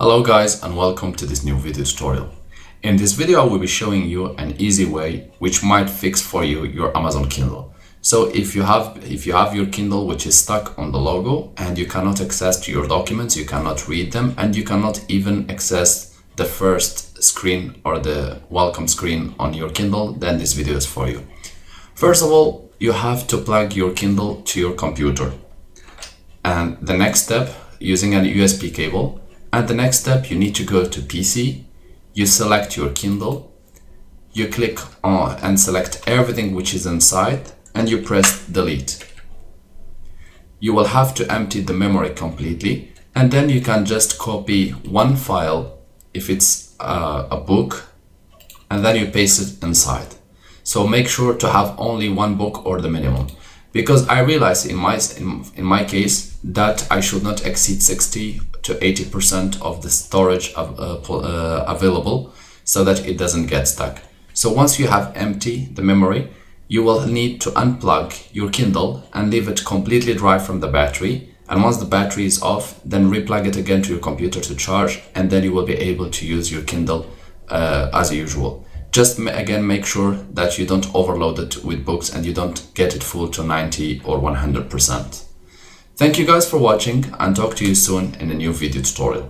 Hello guys, and welcome to this new video tutorial. In this video I will be showing you an easy way which might fix for you your Amazon Kindle. So if you have your Kindle which is stuck on the logo and you cannot access to your documents, you cannot read them, and you cannot even access the first screen or the welcome screen on your Kindle, then this video is for you. First of all, you have to plug your Kindle to your computer. And the next step, using an USB cable. And the next step, you need to go to PC, you select your Kindle, you click on and select everything which is inside, and you press delete. You will have to empty the memory completely, and then you can just copy one file if it's a book, and then you paste it inside. So make sure to have only one book or the minimum, because I realize in my case that I should not exceed 60 to 80% of the storage available, so that it doesn't get stuck. So once you have empty the memory, you will need to unplug your Kindle and leave it completely dry from the battery. And once the battery is off, then replug it again to your computer to charge, and then you will be able to use your Kindle as usual. Just again, make sure that you don't overload it with books and you don't get it full to 90 or 100%. Thank you guys for watching, and talk to you soon in a new video tutorial.